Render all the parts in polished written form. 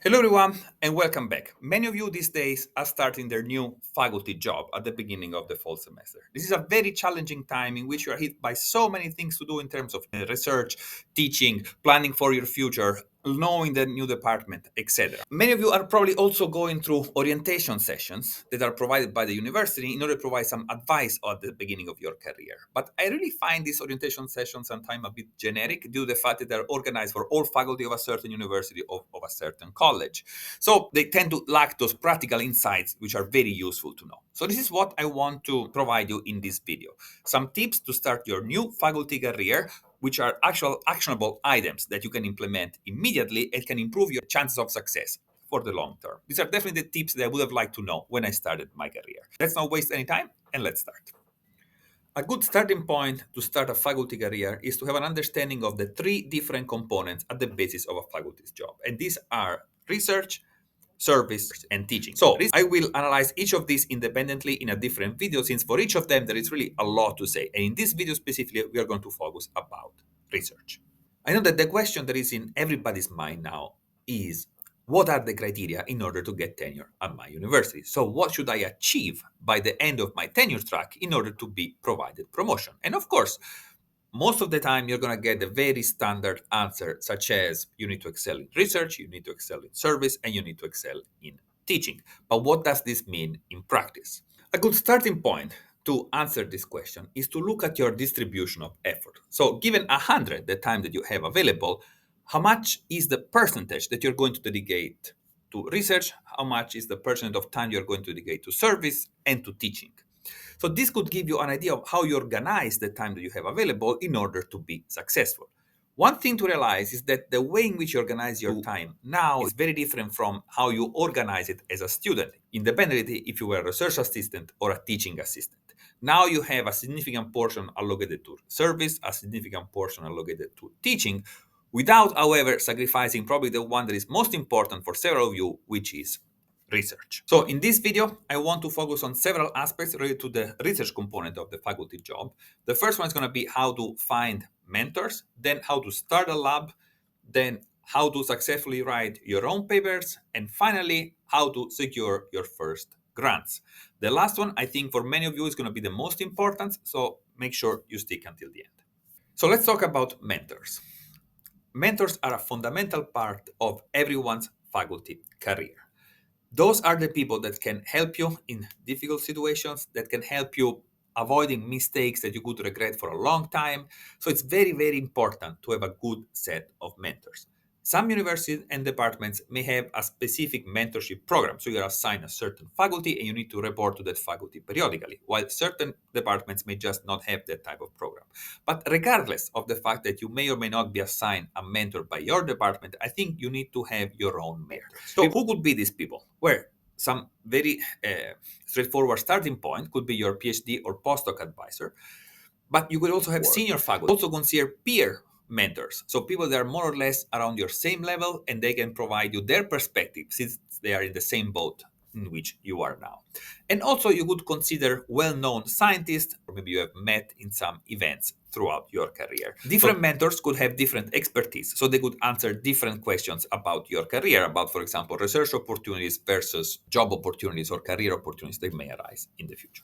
Hello, everyone, and welcome back. Many of you these days are starting their new faculty job at the beginning of the fall semester. This is a very challenging time in which you are hit by so many things to do in terms of research, teaching, planning for your future, knowing the new department, etc. Many of you are probably also going through orientation sessions that are provided by the university in order to provide some advice at the beginning of your career. But I really find these orientation sessions sometimes a bit generic due to the fact that they're organized for all faculty of a certain university of a certain college. So they tend to lack those practical insights which are very useful to know. So this is what I want to provide you in this video. Some tips to start your new faculty career, which are actual actionable items that you can implement immediately and can improve your chances of success for the long term. These are definitely the tips that I would have liked to know when I started my career. Let's not waste any time and let's start. A good starting point to start a faculty career is to have an understanding of the three different components at the basis of a faculty's job. And these are research, service, and teaching. So I will analyze each of these independently in a different video, since for each of them there is really a lot to say. And in this video specifically, we are going to focus about research. I know that the question that is in everybody's mind now is, what are the criteria in order to get tenure at my university? So what should I achieve by the end of my tenure track in order to be provided promotion? And of course, most of the time you're going to get a very standard answer, such as you need to excel in research, you need to excel in service, and you need to excel in teaching. But what does this mean in practice? A good starting point to answer this question is to look at your distribution of effort. So given 100, the time that you have available, how much is the percentage that you're going to dedicate to research? How much is the percentage of time you're going to dedicate to service and to teaching? So this could give you an idea of how you organize the time that you have available in order to be successful. One thing to realize is that the way in which you organize your time now is very different from how you organize it as a student, independently if you were a research assistant or a teaching assistant. Now you have a significant portion allocated to service, a significant portion allocated to teaching, without, however, sacrificing probably the one that is most important for several of you, which is research. So in this video, I want to focus on several aspects related to the research component of the faculty job. The first one is going to be how to find mentors, then how to start a lab, then how to successfully write your own papers, and finally, how to secure your first grants. The last one, I think for many of you is going to be the most important, so make sure you stick until the end. So let's talk about mentors. Mentors are a fundamental part of everyone's faculty career. Those are the people that can help you in difficult situations, that can help you avoiding mistakes that you could regret for a long time. So it's very, very important to have a good set of mentors. Some universities and departments may have a specific mentorship program. So you're assigned a certain faculty and you need to report to that faculty periodically, while certain departments may just not have that type of program. But regardless of the fact that you may or may not be assigned a mentor by your department, I think you need to have your own mentor. So who could be these people? Well, some very straightforward starting point could be your PhD or postdoc advisor, but you could also have senior faculty. Also consider peer mentors, so people that are more or less around your same level and they can provide you their perspective since they are in the same boat in which you are now. And also you could consider well-known scientists, or maybe you have met in some events throughout your career. Different mentors could have different expertise, so they could answer different questions about your career, about, for example, research opportunities versus job opportunities or career opportunities that may arise in the future.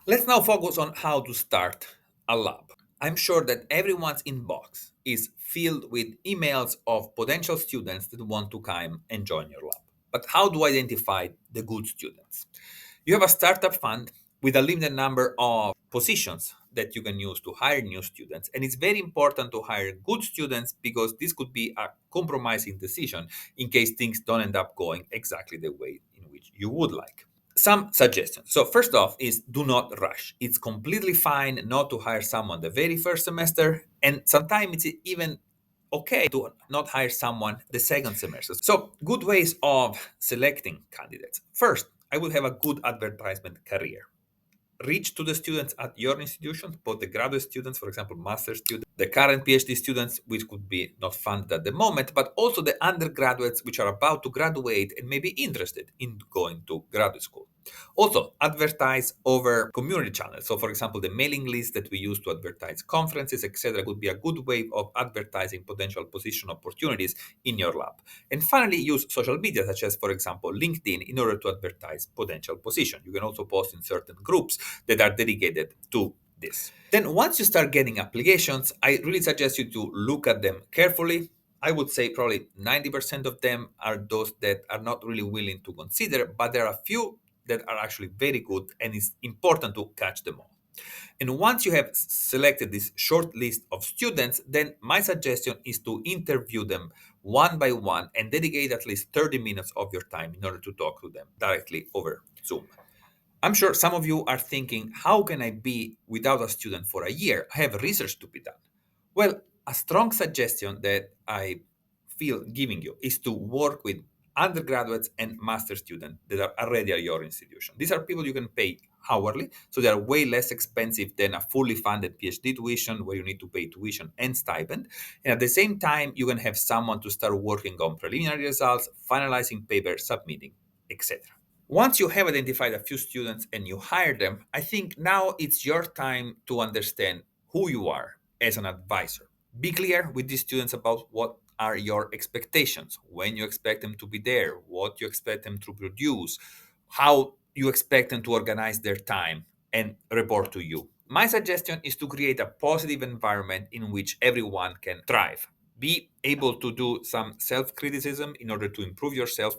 Let's now focus on how to start a lab. I'm sure that everyone's inbox is filled with emails of potential students that want to come and join your lab. But how do I identify the good students? You have a startup fund with a limited number of positions that you can use to hire new students. And it's very important to hire good students because this could be a compromising decision in case things don't end up going exactly the way in which you would like. Some suggestions. So first off is do not rush. It's completely fine not to hire someone the very first semester, and sometimes it's even okay to not hire someone the second semester. So good ways of selecting candidates. First, I will have a good advertisement career. Reach to the students at your institution, both the graduate students, for example, master students, the current PhD students, which could be not funded at the moment, but also the undergraduates which are about to graduate and may be interested in going to graduate school. Also, advertise over community channels. So, for example, the mailing list that we use to advertise conferences, etc., could be a good way of advertising potential position opportunities in your lab. And finally, use social media, such as, for example, LinkedIn, in order to advertise potential position. You can also post in certain groups that are dedicated to this. Then, once you start getting applications, I really suggest you to look at them carefully. I would say probably 90% of them are those that are not really willing to consider, but there are a few that are actually very good, and it's important to catch them all. And once you have selected this short list of students, then my suggestion is to interview them one by one and dedicate at least 30 minutes of your time in order to talk to them directly over Zoom. I'm sure some of you are thinking, how can I be without a student for a year? I have research to be done. Well, a strong suggestion that I feel giving you is to work with undergraduates and master students that are already at your institution. These are people you can pay hourly, so they are way less expensive than a fully funded PhD tuition where you need to pay tuition and stipend. And at the same time, you can have someone to start working on preliminary results, finalizing papers, submitting, etc. Once you have identified a few students and you hire them, I think now it's your time to understand who you are as an advisor. Be clear with these students about what are your expectations, when you expect them to be there, what you expect them to produce, how you expect them to organize their time and report to you. My suggestion is to create a positive environment in which everyone can thrive. Be able to do some self criticism in order to improve yourself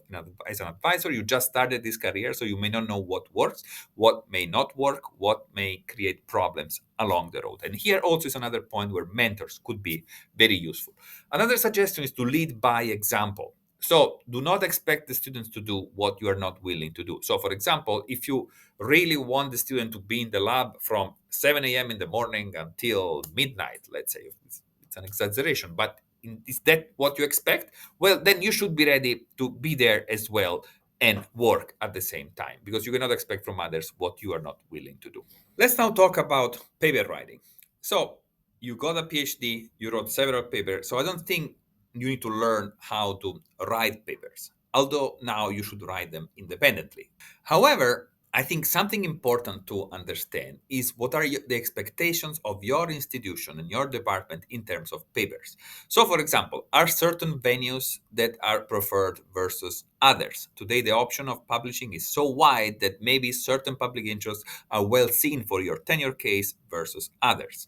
as an advisor. You just started this career, so you may not know what works, what may not work, what may create problems along the road. And here also is another point where mentors could be very useful. Another suggestion is to lead by example. So do not expect the students to do what you are not willing to do. So, for example, if you really want the student to be in the lab from 7 a.m. in the morning until midnight, let's say, it's an exaggeration, but is that what you expect? Well, then you should be ready to be there as well and work at the same time, because you cannot expect from others what you are not willing to do. Let's now talk about paper writing. So, you got a PhD, you wrote several papers. So, I don't think you need to learn how to write papers, although now you should write them independently. However, I think something important to understand is what are the expectations of your institution and your department in terms of papers. So, for example, are certain venues that are preferred versus others? Today, the option of publishing is so wide that maybe certain public interests are well seen for your tenure case versus others.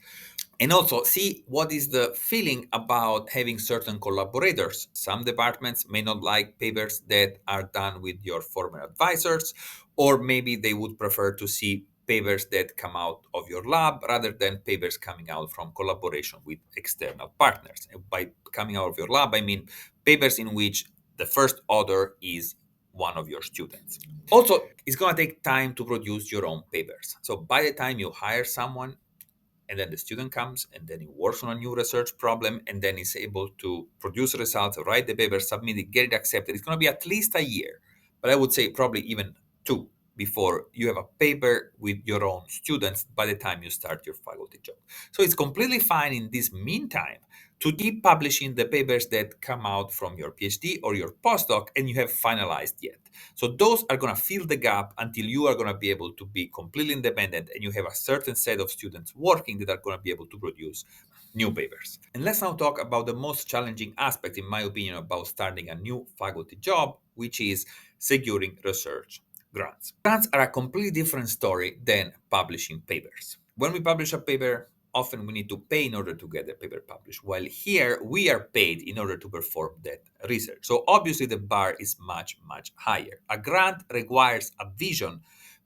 And also see what is the feeling about having certain collaborators. Some departments may not like papers that are done with your former advisors, or maybe they would prefer to see papers that come out of your lab rather than papers coming out from collaboration with external partners. And by coming out of your lab, I mean papers in which the first author is one of your students. Also, it's going to take time to produce your own papers. So by the time you hire someone, and then the student comes and then he works on a new research problem and then is able to produce results, write the paper, submit it, get it accepted. It's going to be at least a year, but I would say probably even two before you have a paper with your own students by the time you start your faculty job. So it's completely fine in this meantime to keep publishing the papers that come out from your PhD or your postdoc and you have finalized yet. So those are going to fill the gap until you are going to be able to be completely independent and you have a certain set of students working that are going to be able to produce new papers. And let's now talk about the most challenging aspect, in my opinion, about starting a new faculty job, which is securing research grants. Grants are a completely different story than publishing papers. When we publish a paper, often we need to pay in order to get the paper published, while here we are paid in order to perform that research. So obviously the bar is much, much higher. A grant requires a vision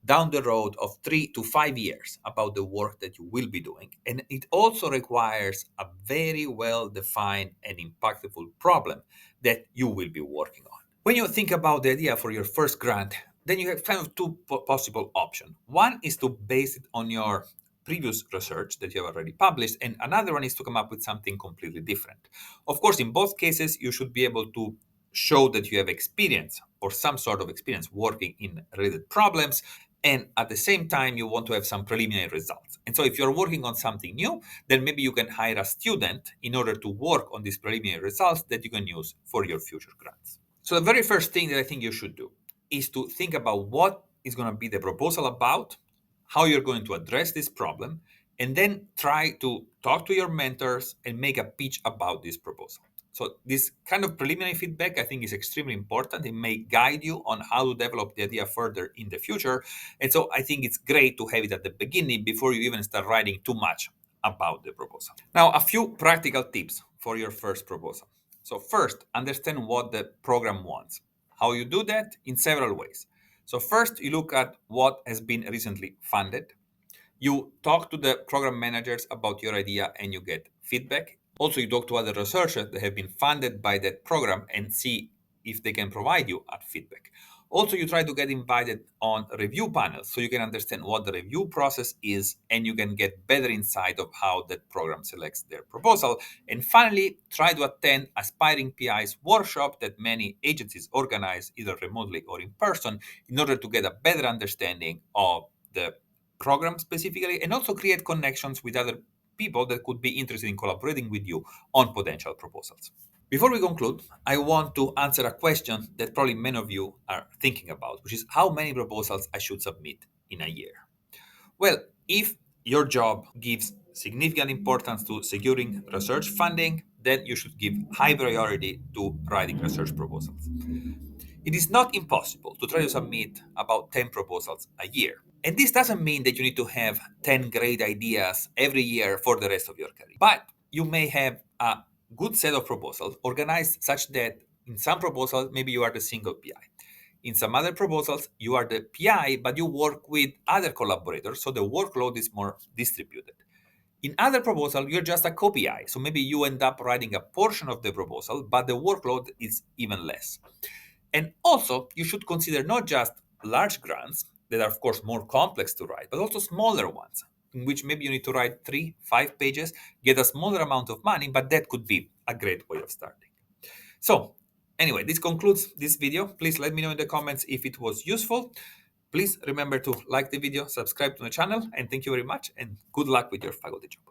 down the road of 3 to 5 years about the work that you will be doing. And it also requires a very well defined and impactful problem that you will be working on. When you think about the idea for your first grant, then you have kind of two possible options. One is to base it on your previous research that you have already published, and another one is to come up with something completely different. Of course, in both cases, you should be able to show that you have experience or some sort of experience working in related problems, and at the same time, you want to have some preliminary results. And so, if you're working on something new, then maybe you can hire a student in order to work on these preliminary results that you can use for your future grants. So, the very first thing that I think you should do is to think about what is going to be the proposal about, how you're going to address this problem, and then try to talk to your mentors and make a pitch about this proposal. So this kind of preliminary feedback, I think, is extremely important. It may guide you on how to develop the idea further in the future. And so I think it's great to have it at the beginning before you even start writing too much about the proposal. Now, a few practical tips for your first proposal. So first, understand what the program wants. How you do that? In several ways. So first, you look at what has been recently funded. You talk to the program managers about your idea and you get feedback. Also, you talk to other researchers that have been funded by that program and see if they can provide you at feedback. Also, you try to get invited on review panels so you can understand what the review process is and you can get better insight of how that program selects their proposal. And finally, try to attend aspiring PI's workshop that many agencies organize either remotely or in person in order to get a better understanding of the program specifically and also create connections with other people that could be interested in collaborating with you on potential proposals. Before we conclude, I want to answer a question that probably many of you are thinking about, which is how many proposals I should submit in a year. Well, if your job gives significant importance to securing research funding, then you should give high priority to writing research proposals. It is not impossible to try to submit about 10 proposals a year. And this doesn't mean that you need to have 10 great ideas every year for the rest of your career. But you may have a good set of proposals organized such that in some proposals, maybe you are the single PI. In some other proposals, you are the PI, but you work with other collaborators, so the workload is more distributed. In other proposals, you're just a co-PI, so maybe you end up writing a portion of the proposal, but the workload is even less. And also, you should consider not just large grants that are, of course, more complex to write, but also smaller ones, in which maybe you need to write 3, 5 pages, get a smaller amount of money, but that could be a great way of starting. So, anyway, this concludes this video. Please let me know in the comments if it was useful. Please remember to like the video, subscribe to the channel, and thank you very much, and good luck with your faculty job.